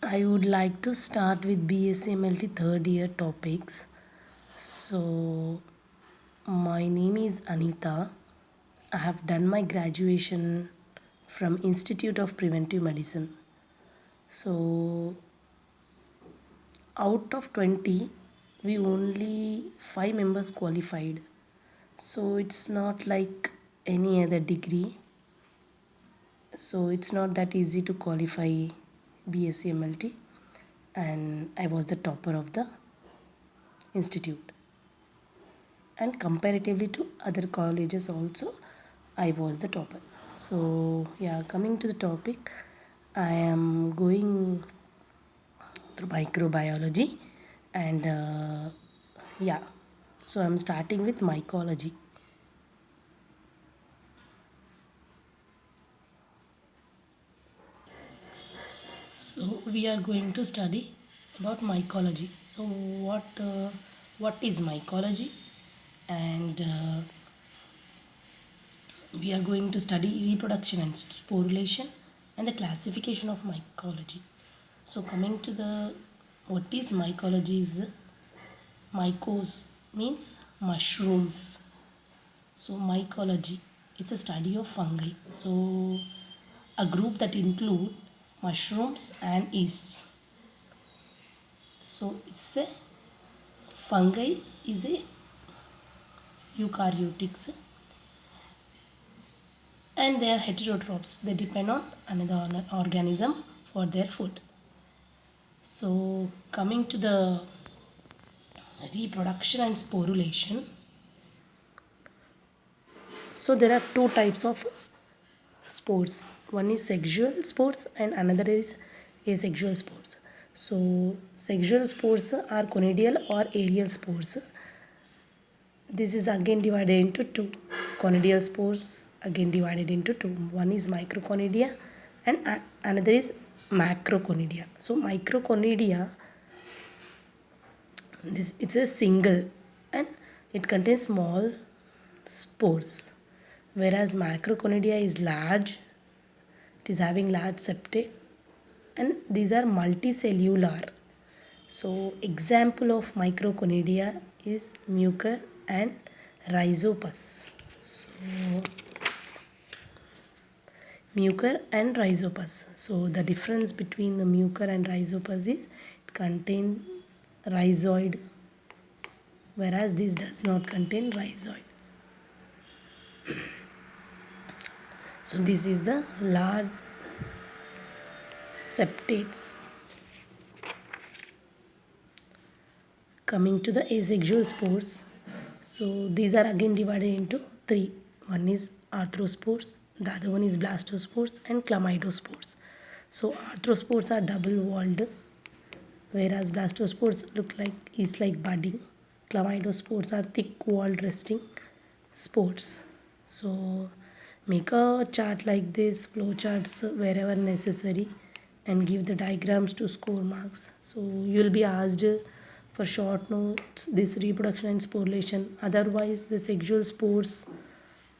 I would like to start with BSc MLT third year topics. So, my name is Anita. I have done my graduation from Institute of Preventive Medicine. So, out of 20, we only 5 members qualified. So, it's not like any other degree. So, it's not that easy to qualify BSc MLT, and I was the topper of the institute. And comparatively to other colleges also, I was the topper. So yeah, coming to the topic, I am going through microbiology, and yeah, so I'm starting with mycology. So we are going to study about mycology. So what is mycology? And we are going to study reproduction and sporulation and the classification of mycology. So coming to the what is mycology is mycos means mushrooms. So mycology, it's a study of fungi. So a group that include mushrooms and yeasts. So it's a fungi is a eukaryotics, and they are heterotrophs. They depend on another organism for their food. So coming to the reproduction and sporulation. So there are two types of spores. One is sexual spores and another is asexual spores. So sexual spores are conidial or aerial spores. This is again divided into two. Conidial spores again divided into two. One is microconidia and another is macroconidia. So microconidia, this it's a single and it contains small spores, whereas macroconidia is large, it is having large septate, and these are multicellular. So example of microconidia is mucor and rhizopus. So mucor and rhizopus. So the difference between the mucor and rhizopus is it contains rhizoid, whereas this does not contain rhizoid. So this is the large septates. Coming to the asexual spores, so these are again divided into three. One is arthrospores, the other one is blastospores and chlamydospores. So arthrospores are double walled, whereas blastospores look like is like budding. Chlamydospores are thick walled resting spores. So make a chart like this, flow charts wherever necessary, and give the diagrams to score marks. So you will be asked for short notes this reproduction and sporulation. Otherwise the sexual spores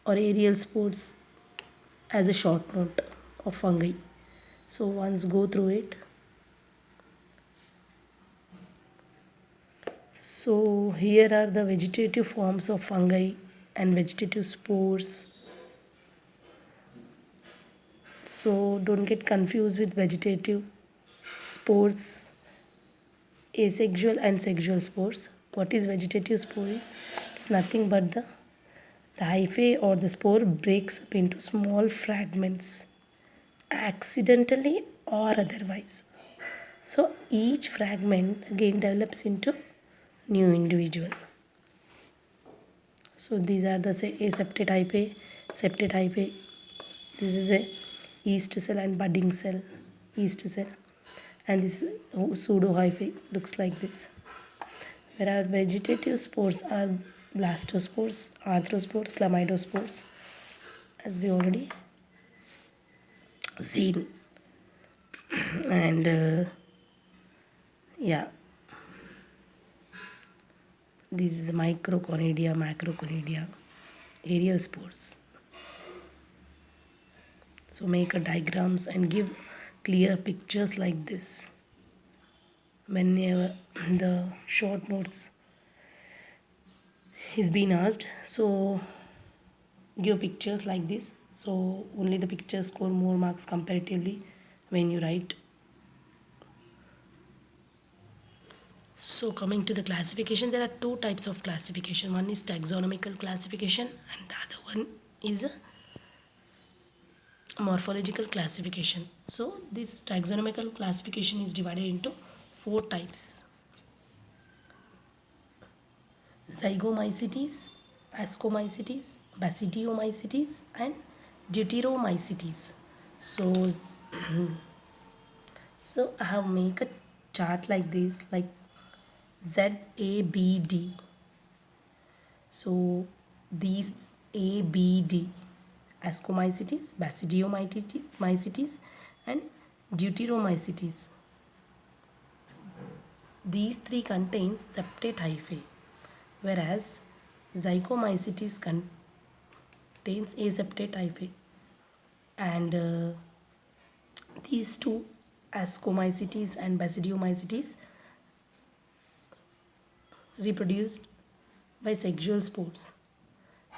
or aerial spores as a short note of fungi. So once go through it. So here are the vegetative forms of fungi and vegetative spores. So don't get confused with vegetative spores, asexual and sexual spores. What is vegetative spore is? It's nothing but the hyphae or the spore breaks up into small fragments accidentally or otherwise. So each fragment again develops into new individual. So these are the say aseptate hyphae, septate hyphae. This is a yeast cell and budding cell, yeast cell, and this pseudo hyphae looks like this. Whereas vegetative spores are blastospores, arthrospores, chlamydospores, as we already seen. And yeah, this is microconidia, macroconidia, aerial spores. So make a diagrams and give clear pictures like this. whenever the short notes is being asked. So give pictures like this. So only the pictures score more marks comparatively when you write. So coming to the classification, there are two types of classification. One is taxonomical classification and the other one is a morphological classification. So this taxonomical classification is divided into four types: zygomycetes, ascomycetes, basidiomycetes, and deuteromycetes. So, so I have make a chart like this, like ZABD. So these ABD, ascomycetes, basidiomycetes, and deuteromycetes. These three contains septate hyphae, whereas zygomycetes contains aseptate hyphae, and these two, ascomycetes and basidiomycetes, reproduced by sexual spores,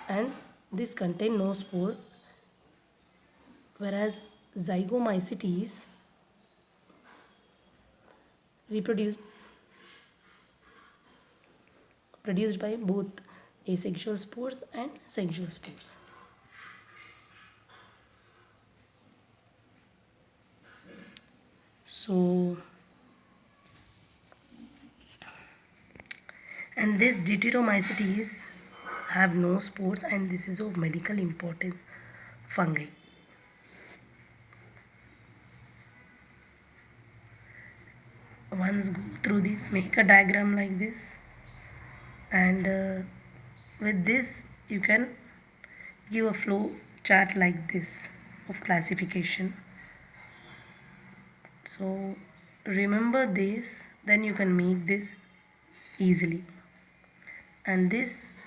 and this contain no spore, whereas zygomycetes reproduced produced by both asexual spores and sexual spores. So, and this deuteromycetes have no spores, and this is of medical importance. Fungi. Once go through this, make a diagram like this, and with this you can give a flow chart like this of classification. So remember this, then you can make this easily. And this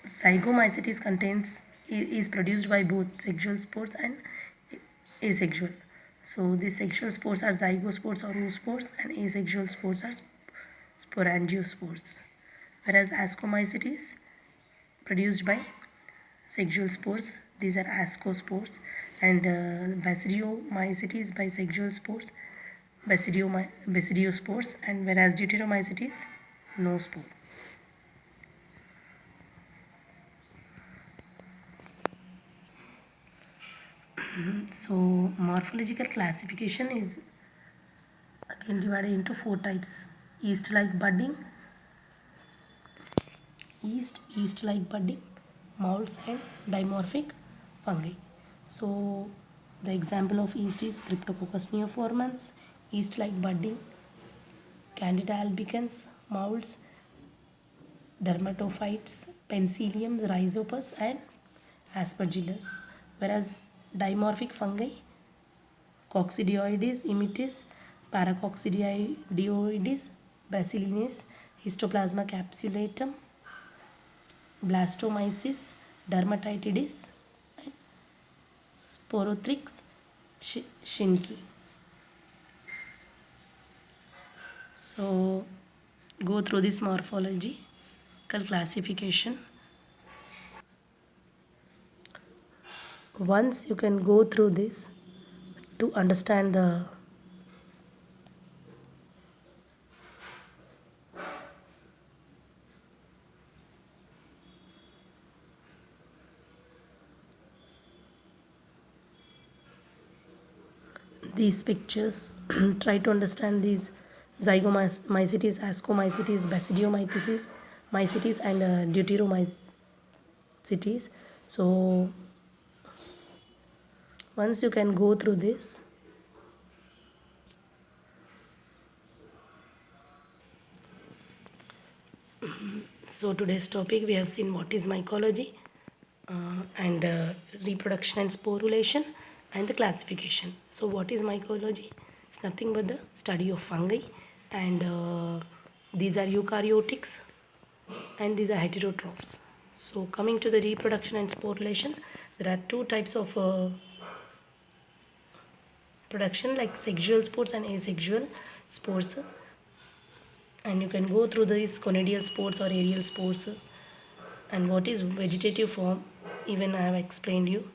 zygomycetes contains is produced by both sexual spores and asexual. So the sexual spores are zygospores or oospores, and asexual spores are sporangiospores. Whereas ascomycetes produced by sexual spores, these are ascospores, and basidiomycetes by sexual spores, basidiospores, and whereas deuteromycetes, no spore. So morphological classification is again divided into four types: yeast-like budding, yeast-like budding, molds, and dimorphic fungi. So the example of yeast is Cryptococcus neoformans, yeast-like budding, Candida albicans, molds, dermatophytes, penicillium, rhizopus, and aspergillus. Whereas dimorphic fungi, Coccidioides, Imitis, Paracoccidioides, Bacillines, Histoplasma capsulatum, Blastomyces, Dermatitidis, Sporothrix shinki. So go through this morphological classification. Once you can go through this to understand these pictures, try to understand these zygomycetes, ascomycetes, basidiomycetes, mycetes, and deuteromycetes. So once you can go through this, so today's topic we have seen what is mycology, and reproduction and sporulation, and the classification. So what is mycology? It's nothing but the study of fungi, and these are eukaryotics and these are heterotrophs. So coming to the reproduction and sporulation, there are two types of production, like sexual spores and asexual spores. and you can go through these conadial sports or aerial sports, and what is vegetative form, even I have explained you.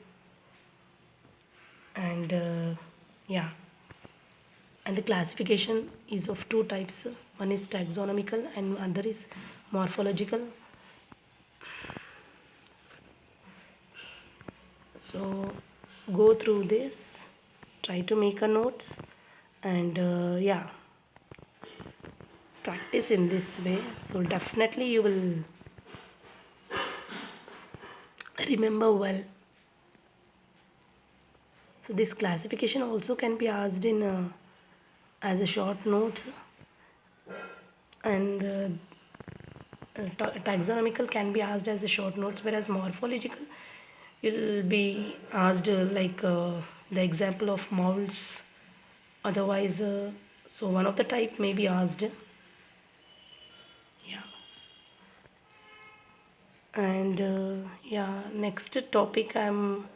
And yeah, and the classification is of two types. One is taxonomical and other is morphological. So go through this, try to make a notes, and yeah, practice in this way, so definitely you will remember well. So this classification also can be asked in as a short notes, and taxonomical can be asked as a short notes, whereas morphological will be asked the example of molds. Otherwise, so one of the type may be asked. Yeah, and yeah, next topic I'm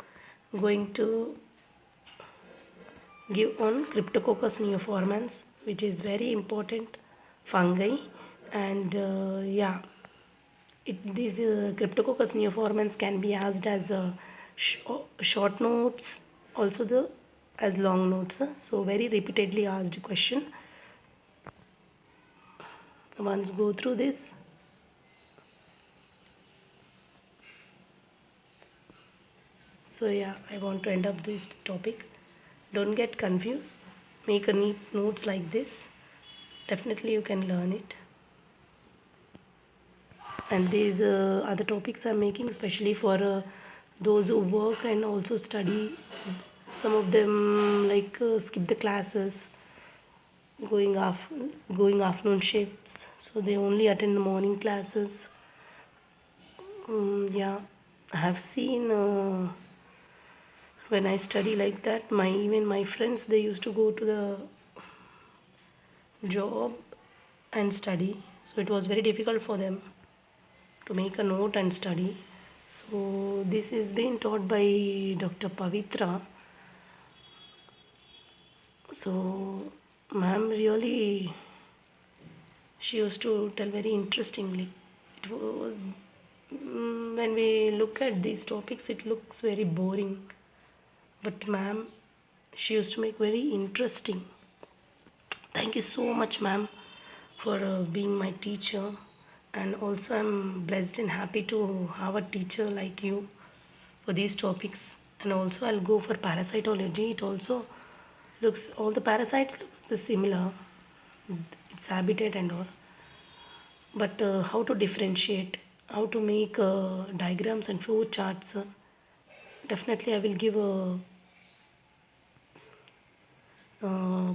going to give on Cryptococcus neoformans, which is very important fungi. And yeah, these Cryptococcus neoformans can be asked as sh- short notes, also the as long notes. So very repeatedly asked question. Once go through this. So yeah, I want to end up this topic. Don't get confused. Make a neat notes like this. Definitely you can learn it. And these are the topics I'm making especially for those who work and also study. Some of them skip the classes, going off going afternoon shifts, so they only attend the morning classes. Yeah, I have seen when I study like that, my even my friends, they used to go to the job and study, so it was very difficult for them to make a note and study. So this is being taught by Dr. Pavitra. So ma'am really, she used to tell very interestingly. It was when we look at these topics, it looks very boring. But ma'am, she used to make very interesting. Thank you so much, ma'am, for being my teacher. And also, I'm blessed and happy to have a teacher like you for these topics. And also, I'll go for parasitology. It also looks, all the parasites looks the similar, its habitat and all. But how to differentiate, how to make diagrams and flow charts, definitely I will give a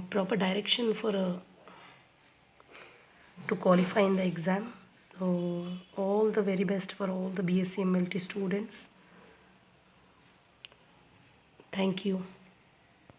proper direction for to qualify in the exam. So all the very best for all the BSc MLT students. Thank you.